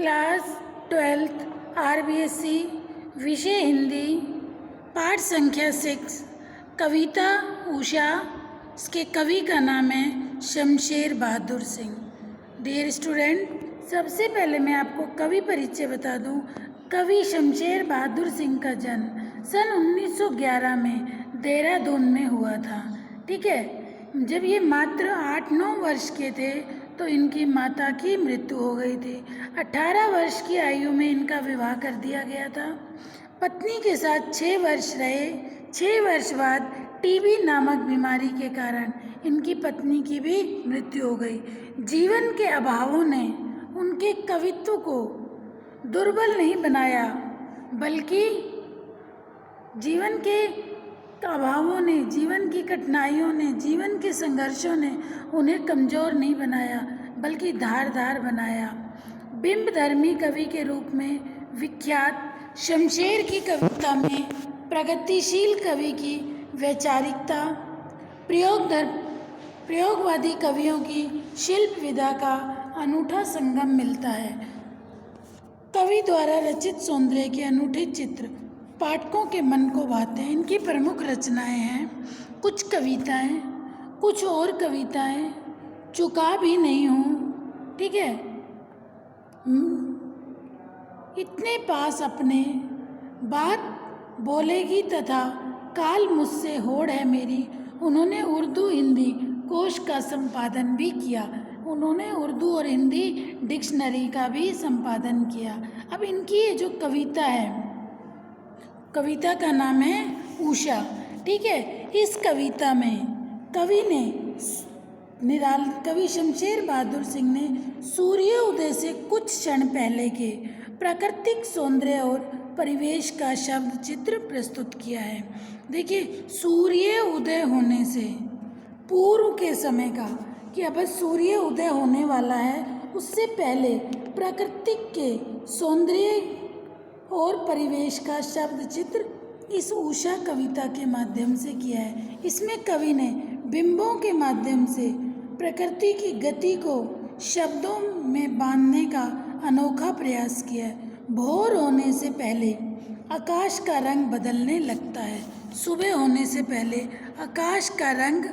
Class 12th RBSC विषय हिंदी पाठ संख्या 6 कविता उषा। इसके कवि का नाम है शमशेर बहादुर सिंह। डियर स्टूडेंट, सबसे पहले मैं आपको कवि परिचय बता दूं। कवि शमशेर बहादुर सिंह का जन्म सन 1911 में देहरादून में हुआ था। ठीक है, जब ये मात्र 8-9 वर्ष के थे तो इनकी माता की मृत्यु हो गई थी। 18 वर्ष की आयु में इनका विवाह कर दिया गया था। पत्नी के साथ 6 वर्ष रहे। 6 वर्ष बाद टीबी नामक बीमारी के कारण इनकी पत्नी की भी मृत्यु हो गई। जीवन के अभावों ने उनके कवित्व को दुर्बल नहीं बनाया, बल्कि जीवन के अभावों ने, जीवन की कठिनाइयों ने, जीवन के संघर्षों ने उन्हें कमज़ोर नहीं बनाया, बल्कि धारदार बनाया। बिंबधर्मी कवि के रूप में विख्यात शमशेर की कविता में प्रगतिशील कवि की वैचारिकता, प्रयोगवादी कवियों की शिल्प विधा का अनूठा संगम मिलता है। कवि द्वारा रचित सौंदर्य के अनूठे चित्र पाठकों के मन को भाते हैं। इनकी प्रमुख रचनाएं हैं कुछ कविताएं, कुछ और कविताएं, चुका भी नहीं हूँ, ठीक है, इतने पास अपने, बात बोलेगी तथा काल मुझसे होड़ है मेरी। उन्होंने उर्दू हिंदी कोश का संपादन भी किया। उन्होंने उर्दू और हिंदी डिक्शनरी का भी संपादन किया। अब इनकी ये जो कविता है, कविता का नाम है उषा। ठीक है, इस कविता में कवि शमशेर बहादुर सिंह ने सूर्य उदय से कुछ क्षण पहले के प्राकृतिक सौंदर्य और परिवेश का शब्द चित्र प्रस्तुत किया है। देखिए, सूर्य उदय होने से पूर्व के समय का, कि अब सूर्य उदय होने वाला है, उससे पहले प्राकृतिक के सौंदर्य और परिवेश का शब्द चित्र इस उषा कविता के माध्यम से किया है। इसमें कवि ने बिंबों के माध्यम से प्रकृति की गति को शब्दों में बांधने का अनोखा प्रयास किया है। भोर होने से पहले आकाश का रंग बदलने लगता है। सुबह होने से पहले आकाश का रंग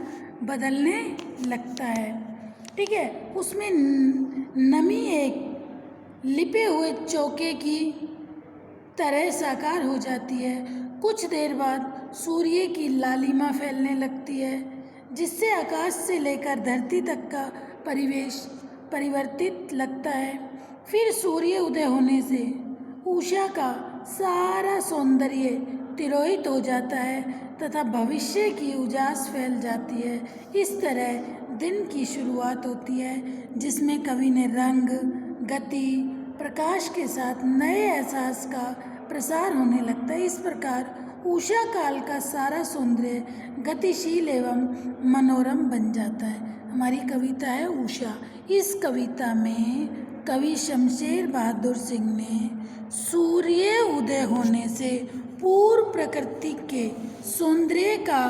बदलने लगता है। ठीक है, उसमें नमी एक लिपे हुए चौके की तरह साकार हो जाती है। कुछ देर बाद सूर्य की लालिमा फैलने लगती है, जिससे आकाश से लेकर धरती तक का परिवेश परिवर्तित लगता है। फिर सूर्य उदय होने से उषा का सारा सौंदर्य तिरोहित हो जाता है तथा भविष्य की उजास फैल जाती है। इस तरह दिन की शुरुआत होती है, जिसमें कवि ने रंग, गति, प्रकाश के साथ नए एहसास का प्रसार होने लगता है। इस प्रकार उषा काल का सारा सौंदर्य गतिशील एवं मनोरम बन जाता है। हमारी कविता है उषा। इस कविता में कवि शमशेर बहादुर सिंह ने सूर्य उदय होने से पूर्व प्रकृति के सौंदर्य का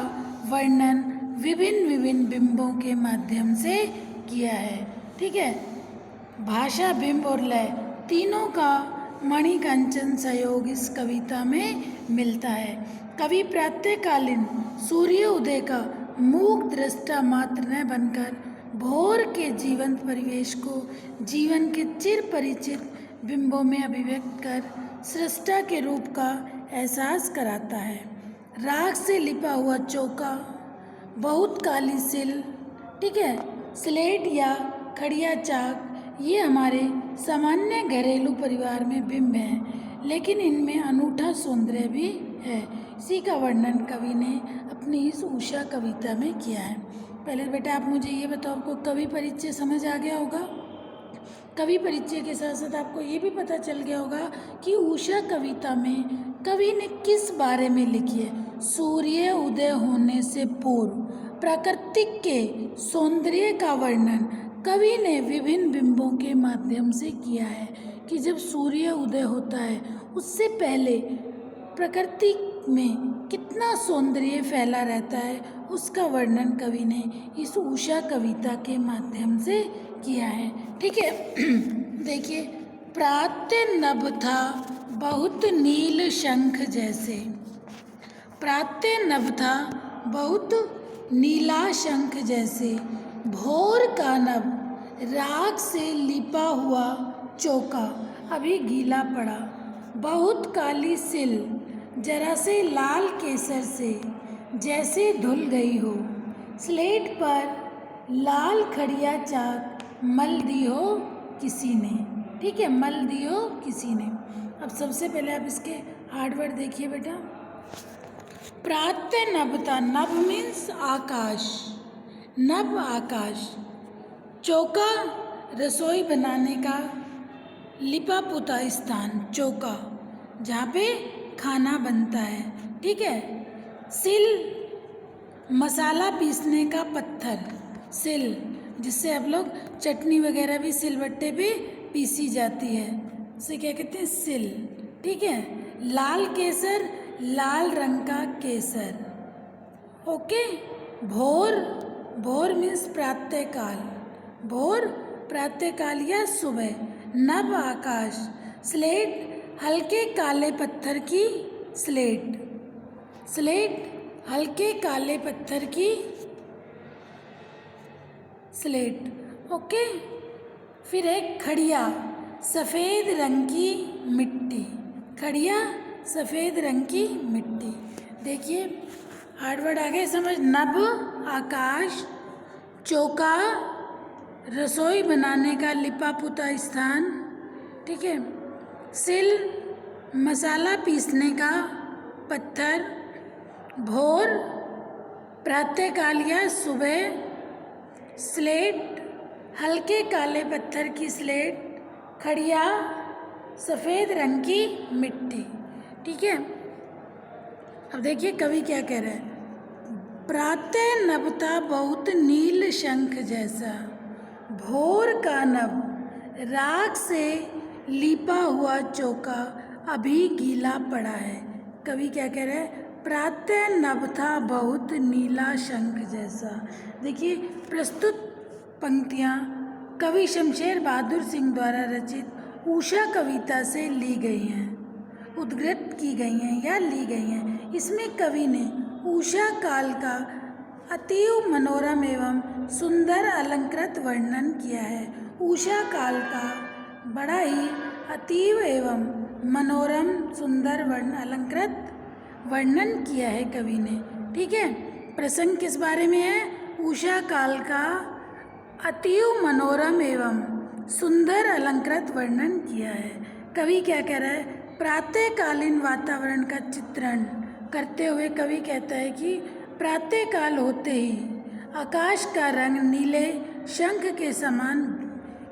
वर्णन विभिन्न बिंबों के माध्यम से किया है। ठीक है, भाषा, बिंब और लय तीनों का मणिकांचन सहयोग इस कविता में मिलता है। कवि प्रातःकालीन सूर्य उदय का मूक दृष्टा मात्र न बनकर भोर के जीवंत परिवेश को जीवन के चिर परिचित बिंबों में अभिव्यक्त कर सृष्टा के रूप का एहसास कराता है। राख से लिपा हुआ चौका, बहुत काली सिल, ठीक है, स्लेट या खड़िया चाक, ये हमारे सामान्य घरेलू परिवार में बिंब हैं, लेकिन इनमें अनूठा सौंदर्य भी है। इसी का वर्णन कवि ने अपनी इस उषा कविता में किया है। पहले बेटा आप मुझे ये बताओ, आपको कवि परिचय समझ आ गया होगा। कवि परिचय के साथ साथ आपको ये भी पता चल गया होगा कि उषा कविता में कवि ने किस बारे में लिखी है। सूर्य उदय होने से पूर्व प्राकृतिक के सौंदर्य का वर्णन कवि ने विभिन्न बिंबों के माध्यम से किया है, कि जब सूर्य उदय होता है उससे पहले प्रकृति में कितना सौंदर्य फैला रहता है, उसका वर्णन कवि ने इस उषा कविता के माध्यम से किया है। ठीक है, देखिए, प्रातः नभ था बहुत नील शंख जैसे। प्रातः नभ था बहुत नीला शंख जैसे। भोर का नभ राख से लिपा हुआ चौका अभी गीला पड़ा। बहुत काली सिल जरा से लाल केसर से जैसे धुल गई हो। स्लेट पर लाल खड़िया चाक मल दी हो किसी ने। ठीक है, मल दी हो किसी ने। अब सबसे पहले आप इसके हार्डवर्ड देखिए बेटा। प्रातः नभ था, नभ मीन्स आकाश, नभ आकाश। चौका रसोई बनाने का लिपा पुता स्थान, चौका जहाँ पे खाना बनता है। ठीक है। सिल मसाला पीसने का पत्थर, सिल जिससे आप लोग चटनी वगैरह भी सिलबट्टे पे पीसी जाती है, उसे क्या कहते हैं, सिल। ठीक है। लाल केसर, लाल रंग का केसर। ओके। भोर, भोर मीन्स प्रातःकाल, भोर प्रातःकाल या सुबह। नभ आकाश, स्लेट हल्के काले पत्थर की स्लेट, स्लेट हल्के काले पत्थर की स्लेट। ओके। फिर है खड़िया, सफ़ेद रंग की मिट्टी, खड़िया सफ़ेद रंग की मिट्टी। देखिए हार्डवर्ड आगे समझ। नभ आकाश, चौका रसोई बनाने का लिपा पुता स्थान। ठीक है। सिल मसाला पीसने का पत्थर। भोर प्रातःकाल या सुबह। स्लेट हल्के काले पत्थर की स्लेट। खड़िया सफ़ेद रंग की मिट्टी। ठीक है। अब देखिए कवि क्या कह रहे हैं। प्रातः नभ था बहुत नील शंख जैसा। भोर का नभ राख से लिपा हुआ चौका अभी गीला पड़ा है। कवि क्या कह रहे हैं। प्रातः नभ था बहुत नीला शंख जैसा। देखिए प्रस्तुत पंक्तियाँ कवि शमशेर बहादुर सिंह द्वारा रचित उषा कविता से ली गई हैं, उद्धृत की गई हैं या ली गई हैं। इसमें कवि ने उषा काल का अतीव मनोरम एवं सुंदर अलंकृत वर्णन किया है। उषा काल का बड़ा ही अतीव एवं मनोरम सुंदर अलंकृत वर्णन किया है कवि ने। ठीक है। प्रसंग किस बारे में है। उषा काल का अतीव मनोरम एवं सुंदर अलंकृत वर्णन किया है। कवि क्या कह रहा है। प्रातःकालीन वातावरण का चित्रण करते हुए कवि कहता है कि प्रातःकाल होते ही आकाश का रंग नीले शंख के समान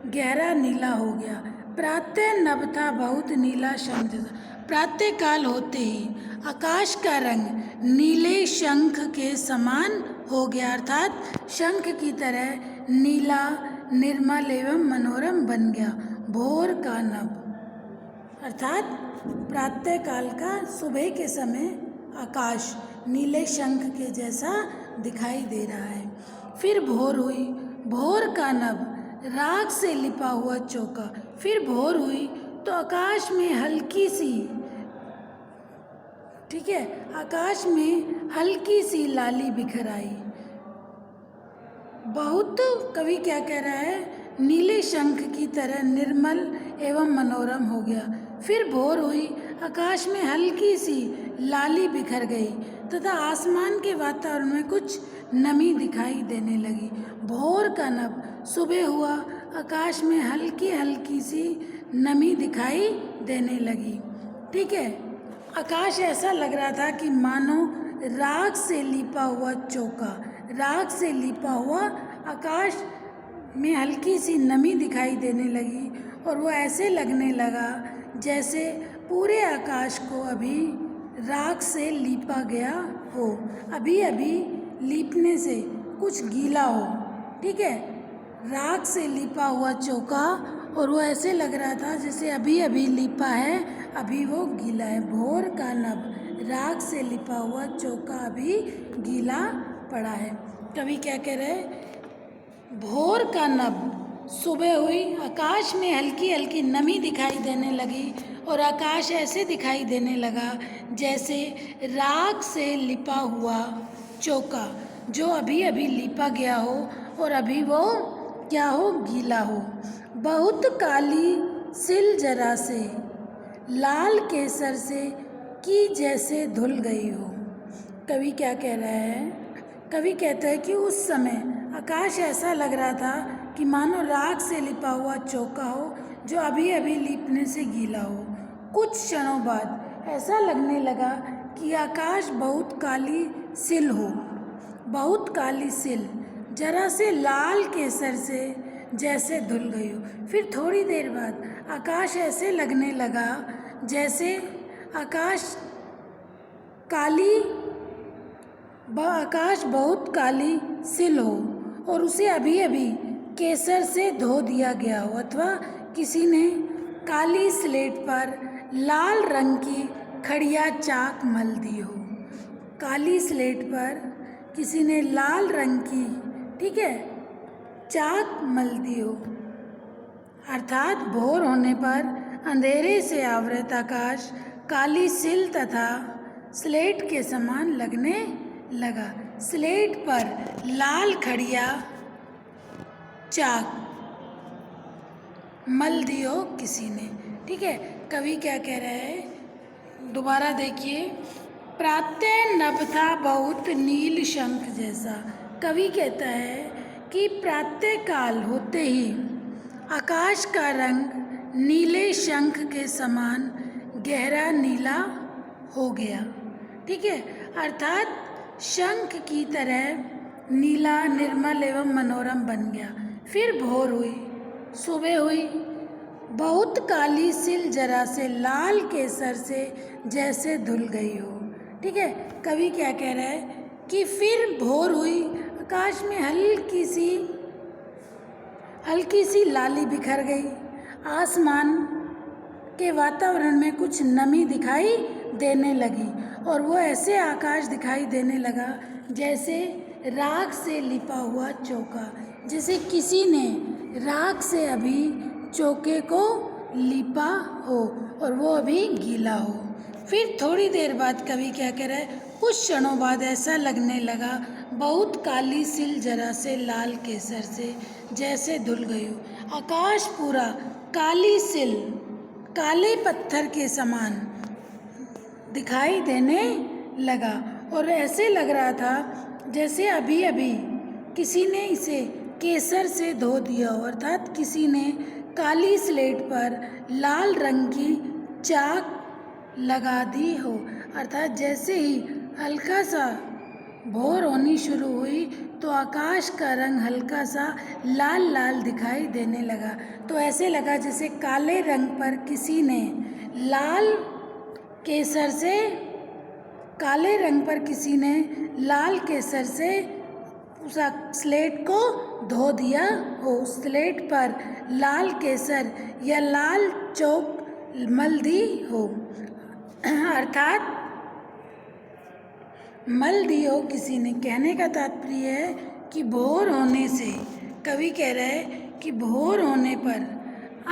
गहरा नीला हो गया। प्रातः नभ था बहुत नीला शंख जैसा। प्रातःकाल होते ही आकाश का रंग नीले शंख के समान हो गया, अर्थात शंख की तरह नीला, निर्मल एवं मनोरम बन गया। भोर का नभ अर्थात प्रातःकाल का सुबह के समय आकाश नीले शंख के जैसा दिखाई दे रहा है। फिर भोर हुई, भोर का नभ राख से लिपा हुआ चौका। फिर भोर हुई तो आकाश में हल्की सी, ठीक है, आकाश में हल्की सी लाली बिखर आई। बहुत कवि क्या कह रहा है। नीले शंख की तरह निर्मल एवं मनोरम हो गया। फिर भोर हुई, आकाश में हल्की सी लाली बिखर गई तथा आसमान के वातावरण में कुछ नमी दिखाई देने लगी। भोर का नभ, सुबह हुआ, आकाश में हल्की हल्की सी नमी दिखाई देने लगी। ठीक है। आकाश ऐसा लग रहा था कि मानो राख से लिपा हुआ चौका, राख से लिपा हुआ आकाश में हल्की सी नमी दिखाई देने लगी और वो ऐसे लगने लगा जैसे पूरे आकाश को अभी राख से लीपा गया हो, अभी अभी लीपने से कुछ गीला हो। ठीक है। राख से लिपा हुआ चौका और वो ऐसे लग रहा था जैसे अभी अभी लिपा है, अभी वो गीला है। भोर का नभ, राख से लिपा हुआ चौका अभी गीला पड़ा है। कवि क्या कह रहे हैं। भोर का नभ सुबह हुई, आकाश में हल्की हल्की नमी दिखाई देने लगी और आकाश ऐसे दिखाई देने लगा जैसे राख से लिपा हुआ चौका, जो अभी अभी लिपा गया हो और अभी वो क्या हो, गीला हो। बहुत काली सिल जरा से लाल केसर से की जैसे धुल गई हो। कवि क्या कह रहा है? कवि कहता है कि उस समय आकाश ऐसा लग रहा था कि मानो राख से लिपा हुआ चौका हो जो अभी अभी लीपने से गीला हो। कुछ क्षणों बाद ऐसा लगने लगा कि आकाश बहुत काली सिल हो, बहुत काली सिल जरा से लाल केसर से जैसे धुल गई हो। फिर थोड़ी देर बाद आकाश ऐसे लगने लगा जैसे आकाश बहुत काली सिल हो और उसे अभी अभी केसर से धो दिया गया हो, अथवा किसी ने काली स्लेट पर लाल रंग की खड़िया चाक मल दी हो। काली स्लेट पर किसी ने लाल रंग की, ठीक है, चाक मल दी हो। अर्थात भोर होने पर अंधेरे से आवृत आकाश काली सिल तथा स्लेट के समान लगने लगा। स्लेट पर लाल खड़िया चाक मल दी हो किसी ने, ठीक है। कवि क्या कह रहा है, दोबारा देखिए। प्रातः नभ था बहुत नील शंख जैसा। कवि कहता है कि प्रातः काल होते ही आकाश का रंग नीले शंख के समान गहरा नीला हो गया, ठीक है। अर्थात शंख की तरह नीला, निर्मल एवं मनोरम बन गया। फिर भोर हुई, सुबह हुई, बहुत काली सिल जरा से लाल केसर से जैसे धुल गई हो, ठीक है। कवि क्या कह रहा है कि फिर भोर हुई, आकाश में हल्की सी लाली बिखर गई, आसमान के वातावरण में कुछ नमी दिखाई देने लगी और वो ऐसे आकाश दिखाई देने लगा जैसे राख से लिपा हुआ चौका, जैसे किसी ने राख से अभी चौके को लिपा हो और वो अभी गीला हो। फिर थोड़ी देर बाद कवि क्या कह रहा है, कुछ क्षणों बाद ऐसा लगने लगा बहुत काली सिल जरा से लाल केसर से जैसे धुल गई हो। आकाश पूरा काली सिल, काले पत्थर के समान दिखाई देने लगा और ऐसे लग रहा था जैसे अभी अभी किसी ने इसे केसर से धो दिया हो, अर्थात किसी ने काली स्लेट पर लाल रंग की चाक लगा दी हो। अर्थात जैसे ही हल्का सा भोर होनी शुरू हुई तो आकाश का रंग हल्का सा लाल लाल दिखाई देने लगा। तो ऐसे लगा जैसे काले रंग पर किसी ने लाल केसर से उस स्लेट को धो दिया हो, स्लेट पर लाल केसर या लाल चौक मल दी हो, अर्थात मल दी हो किसी ने। कहने का तात्पर्य है कि भोर होने से, कवि कह रहा है कि भोर होने पर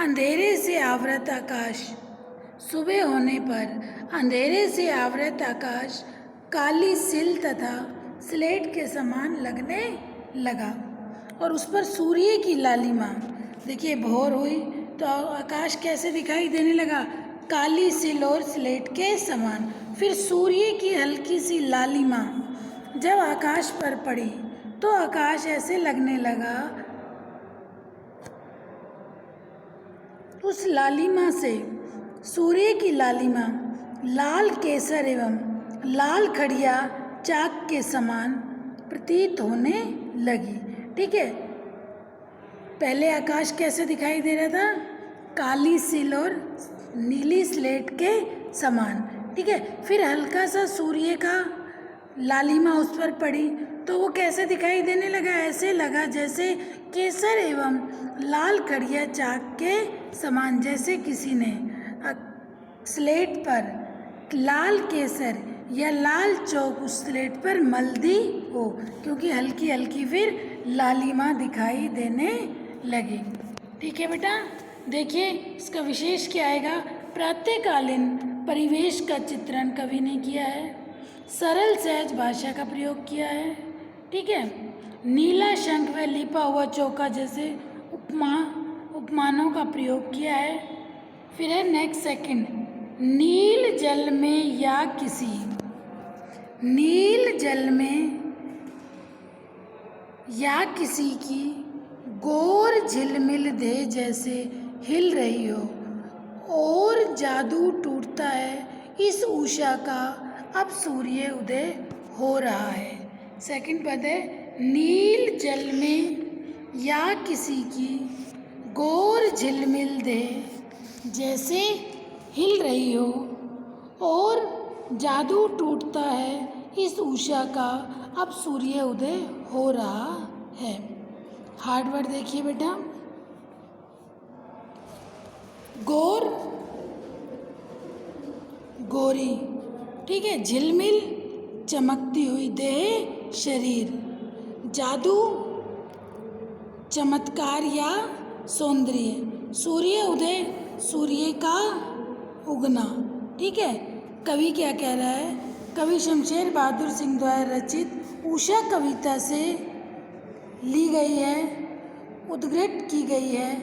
अंधेरे से आवृत आकाश, सुबह होने पर अंधेरे से आवृत आकाश काली सिल तथा स्लेट के समान लगने लगा और उस पर सूर्य की लालिमा, देखिए भोर हुई तो आकाश कैसे दिखाई देने लगा, काली सिल और स्लेट के समान। फिर सूर्य की हल्की सी लालिमा जब आकाश पर पड़ी तो आकाश ऐसे लगने लगा, उस लालिमा से, सूर्य की लालिमा लाल केसर एवं लाल खड़िया चाक के समान प्रतीत होने लगी, ठीक है। पहले आकाश कैसे दिखाई दे रहा था, काली सिल और नीली स्लेट के समान, ठीक है। फिर हल्का सा सूर्य का लालिमा उस पर पड़ी तो वो कैसे दिखाई देने लगा, ऐसे लगा जैसे केसर एवं लाल खड़िया चाक के समान, जैसे किसी ने स्लेट पर लाल केसर या लाल चौक उस स्लेट पर मल दी हो, क्योंकि हल्की हल्की फिर लालिमा दिखाई देने लगी। ठीक है बेटा। देखिए इसका विशेष क्या आएगा, प्रातःकालीन परिवेश का चित्रण कवि ने किया है, सरल सहज भाषा का प्रयोग किया है, ठीक है, नीला शंख व लिपा हुआ चौका जैसे उपमानों का प्रयोग किया है। फिर है नेक्स्ट सेकंड, नील जल में या किसी, नील जल में या किसी की गोर झिलमिल दे जैसे हिल रही हो, और जादू टूटता है इस उषा का अब सूर्य उदय हो रहा है। सेकंड पद है, नील जल में या किसी की गोर झिलमिल दे जैसे हिल रही हो, और जादू टूटता है इस उषा का अब सूर्य उदय हो रहा है। हार्ड वर्ड देखिए बेटा, गोर गोरी, ठीक है, झिलमिल चमकती हुई देह शरीर, जादू चमत्कार या सौंदर्य, सूर्य उदय सूर्य का उगना, ठीक है। कवि क्या कह रहा है, कवि शमशेर बहादुर सिंह द्वारा रचित उषा कविता से ली गई है, उद्घृत की गई है,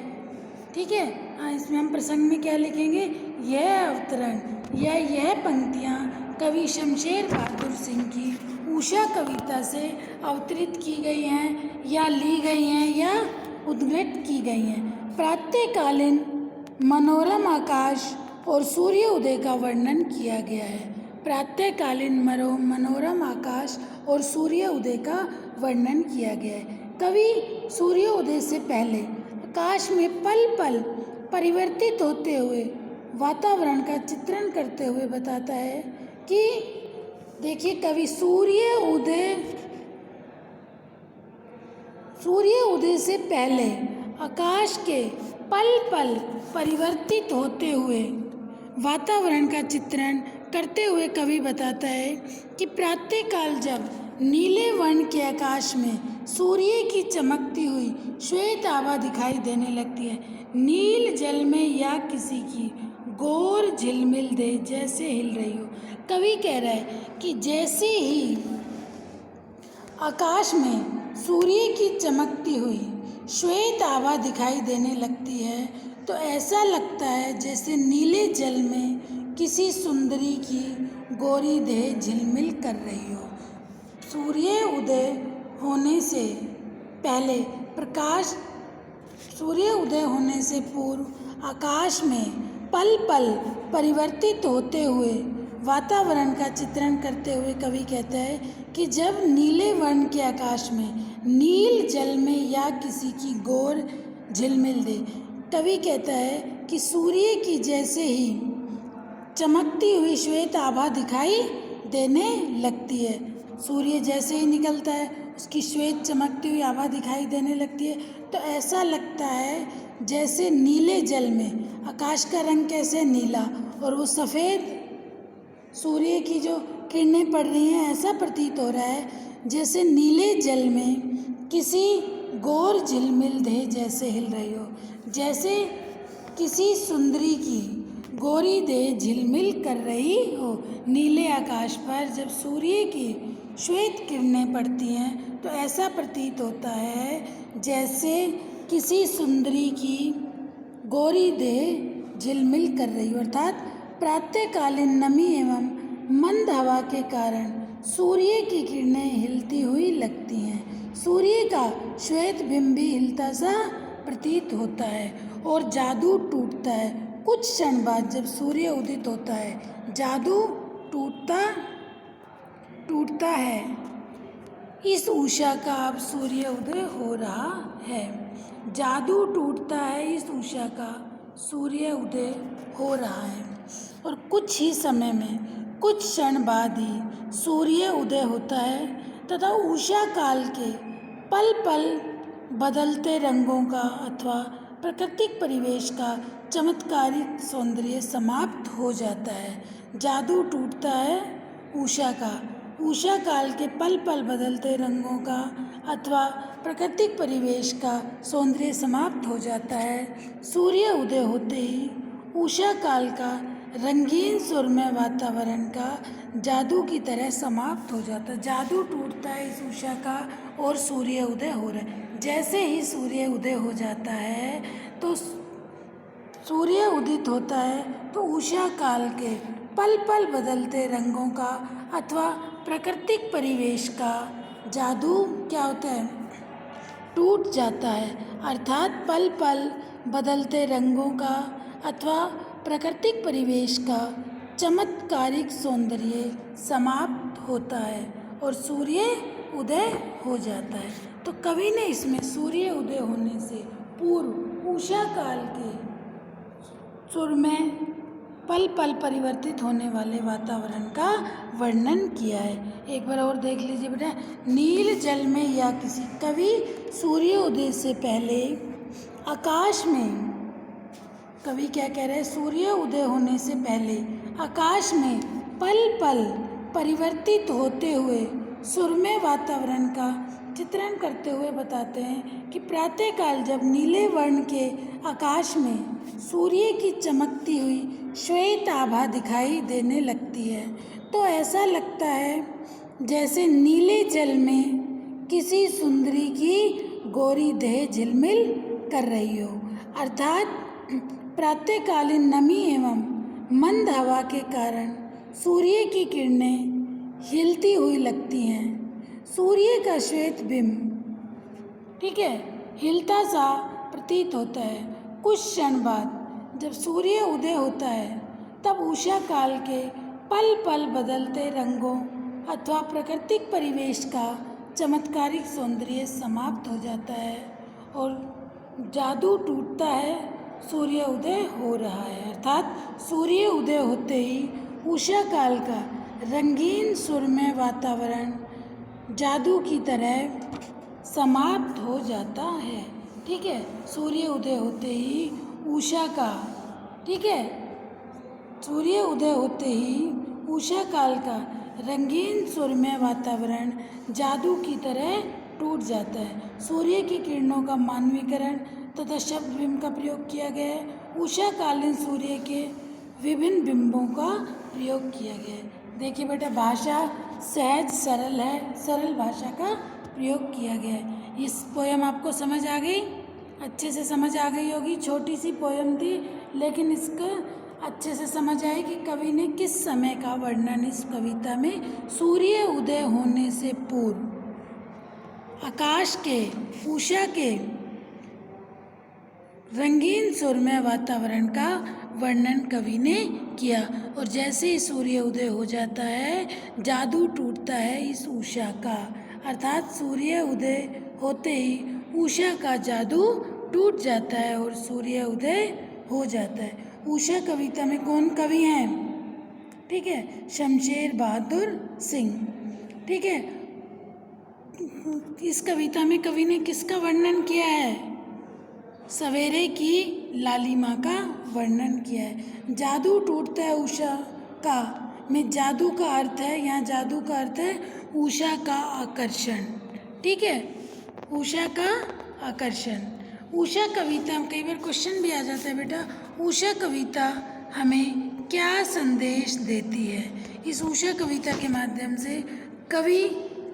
ठीक है। इसमें हम प्रसंग में क्या लिखेंगे, यह अवतरण या यह पंक्तियाँ कवि शमशेर बहादुर सिंह की उषा कविता से अवतरित की गई हैं या ली गई हैं या उद्घृत की गई हैं। प्रातःकालीन मनोरम आकाश और सूर्य उदय का वर्णन किया गया है। प्रातःकालीन मनोरम आकाश और सूर्य उदय का वर्णन किया गया है। कवि सूर्य उदय से पहले आकाश में पल पल परिवर्तित होते हुए वातावरण का चित्रण करते हुए बताता है कि देखिए, कवि सूर्य उदय से पहले आकाश के पल पल परिवर्तित होते हुए वातावरण का चित्रण करते हुए कवि बताता है कि प्रातःकाल जब नीले वर्ण के आकाश में सूर्य की चमकती हुई श्वेत आभा दिखाई देने लगती है, नील जल में या किसी की गोर झिलमिल दे जैसे हिल रही हो। कवि कह रहा है कि जैसे ही आकाश में सूर्य की चमकती हुई श्वेत आभा दिखाई देने लगती है तो ऐसा लगता है जैसे नीले जल में किसी सुंदरी की गोरी देह झिलमिल कर रही हो। सूर्य उदय होने से पहले सूर्य उदय होने से पूर्व आकाश में पल पल परिवर्तित होते हुए वातावरण का चित्रण करते हुए कवि कहता है कि जब नीले वर्ण के आकाश में नील जल में या किसी की गोर झिलमिल दे, कवि कहता है कि सूर्य की जैसे ही चमकती हुई श्वेत आभा दिखाई देने लगती है। सूर्य जैसे ही निकलता है उसकी श्वेत चमकती हुई आभा दिखाई देने लगती है तो ऐसा लगता है जैसे नीले जल में, आकाश का रंग कैसे नीला और वो सफ़ेद सूर्य की जो किरणें पड़ रही हैं, ऐसा प्रतीत हो रहा है जैसे नीले जल में किसी गोर झिलमिल देह जैसे हिल रही हो, जैसे किसी सुंदरी की गोरी देह झिलमिल कर रही हो। नीले आकाश पर जब सूर्य की श्वेत किरणें पड़ती हैं तो ऐसा प्रतीत होता है जैसे किसी सुंदरी की गोरी देह झिलमिल कर रही हो। अर्थात प्रातःकालीन नमी एवं मंद हवा के कारण सूर्य की किरणें हिलती हुई लगती हैं। सूर्य का श्वेत बिंब भी हिलता सा प्रतीत होता है और जादू टूटता है। कुछ क्षण बाद जब सूर्य उदित होता है, जादू टूटता है। इस उषा का अब सूर्य उदय हो रहा है। जादू टूटता है, इस उषा का सूर्य उदय हो रहा है। और कुछ ही समय में, कुछ क्षण बाद ही सूर्य उदय होता है तथा उषा काल के पल पल बदलते रंगों का अथवा प्राकृतिक परिवेश का चमत्कारिक सौंदर्य समाप्त हो जाता है। जादू टूटता है उषा का, उषा काल के पल पल बदलते रंगों का अथवा प्राकृतिक परिवेश का सौंदर्य समाप्त हो जाता है। सूर्य उदय होते ही उषा काल का रंगीन सुरमय वातावरण का जादू की तरह समाप्त हो जाता है। जादू टूटता है इस उषा का और सूर्य उदय हो रहा है। जैसे ही सूर्य उदय हो जाता है तो सूर्य उदित होता है तो उषा काल के पल पल बदलते रंगों का अथवा प्राकृतिक परिवेश का जादू क्या होता है, टूट जाता है। अर्थात पल पल बदलते रंगों का अथवा प्राकृतिक परिवेश का चमत्कारिक सौंदर्य समाप्त होता है और सूर्य उदय हो जाता है। तो कवि ने इसमें सूर्य उदय होने से पूर्व उषा काल के सुरमय पल पल परिवर्तित होने वाले वातावरण का वर्णन किया है। एक बार और देख लीजिए बेटा। नील जल में या किसी कवि सूर्योदय से पहले आकाश में, कवि क्या कह रहे हैं, सूर्य उदय होने से पहले आकाश में पल पल परिवर्तित होते हुए सुरमय वातावरण का चित्रण करते हुए बताते हैं कि प्रातःकाल जब नीले वर्ण के आकाश में सूर्य की चमकती हुई श्वेत आभा दिखाई देने लगती है तो ऐसा लगता है जैसे नीले जल में किसी सुंदरी की गोरी देह झिलमिल कर रही हो। अर्थात प्रातःकालीन नमी एवं मंद हवा के कारण सूर्य की किरणें हिलती हुई लगती हैं। सूर्य का श्वेत बिंब, ठीक है, हिलता सा प्रतीत होता है। कुछ क्षण बाद जब सूर्य उदय होता है तब उषा काल के पल पल बदलते रंगों अथवा प्राकृतिक परिवेश का चमत्कारिक सौंदर्य समाप्त हो जाता है और जादू टूटता है। सूर्य उदय हो रहा है। अर्थात सूर्य उदय होते ही उषा काल का रंगीन सुरमय वातावरण जादू की तरह समाप्त हो जाता है। ठीक है, सूर्य उदय होते ही उषा का, ठीक है, सूर्य उदय होते ही उषा काल का रंगीन सुरमय वातावरण जादू की तरह टूट जाता है। सूर्य की किरणों का मानवीकरण तथा शब्द बिंब का प्रयोग किया गया है। उषा कालीन सूर्य के विभिन्न बिंबों का प्रयोग किया गया है। देखिए बेटा, भाषा सहज सरल है, सरल भाषा का प्रयोग किया गया है। इस पोयम आपको समझ आ गई, अच्छे से समझ आ गई होगी। छोटी सी पोयम थी लेकिन इसका अच्छे से समझ आए कि कवि ने किस समय का वर्णन इस कविता में सूर्य उदय होने से पूर्व आकाश के, उषा के रंगीन सुरमय वातावरण का वर्णन कवि ने किया। और जैसे ही सूर्य उदय हो जाता है जादू टूटता है इस उषा का। अर्थात सूर्य उदय होते ही उषा का जादू टूट जाता है और सूर्य उदय हो जाता है। उषा कविता में कौन कवि हैं? ठीक है, शमशेर बहादुर सिंह। ठीक है, इस कविता में कवि ने किसका वर्णन किया है? सवेरे की लालिमा का वर्णन किया है। जादू टूटता है उषा का में जादू का अर्थ है, यहाँ जादू का अर्थ है उषा का आकर्षण। ठीक है, उषा का आकर्षण। उषा कविता में कई बार क्वेश्चन भी आ जाता है बेटा, उषा कविता हमें क्या संदेश देती है? इस उषा कविता के माध्यम से कवि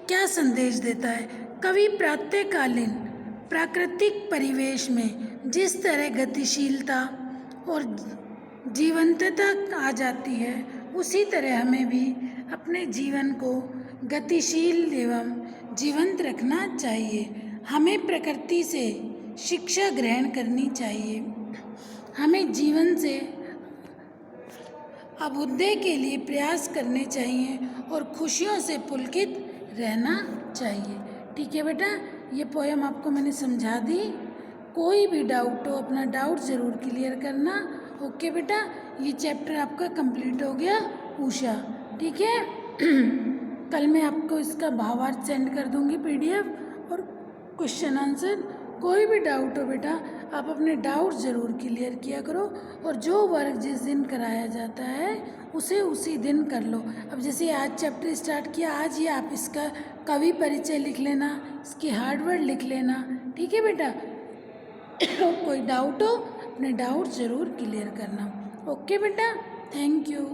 क्या संदेश देता है? कवि प्रातःकालीन प्राकृतिक परिवेश में जिस तरह गतिशीलता और जीवंतता आ जाती है उसी तरह हमें भी अपने जीवन को गतिशील एवं जीवंत रखना चाहिए। हमें प्रकृति से शिक्षा ग्रहण करनी चाहिए। हमें जीवन से अभ्युदय के लिए प्रयास करने चाहिए और खुशियों से पुलकित रहना चाहिए। ठीक है बेटा, ये पोयम आपको मैंने समझा दी। कोई भी डाउट हो अपना डाउट ज़रूर क्लियर करना। ओके बेटा, ये चैप्टर आपका कंप्लीट हो गया उषा। ठीक है, कल मैं आपको इसका भावार्थ सेंड कर दूंगी PDF और क्वेश्चन आंसर। कोई भी डाउट हो बेटा आप अपने डाउट ज़रूर क्लियर किया करो, और जो वर्क जिस दिन कराया जाता है उसे उसी दिन कर लो। अब जैसे आज चैप्टर स्टार्ट किया, आज ही आप इसका कवि परिचय लिख लेना, इसकी हार्डवर्ड लिख लेना, ठीक है बेटा। कोई डाउट हो, अपने डाउट ज़रूर क्लियर करना। ओके बेटा, थैंक यू।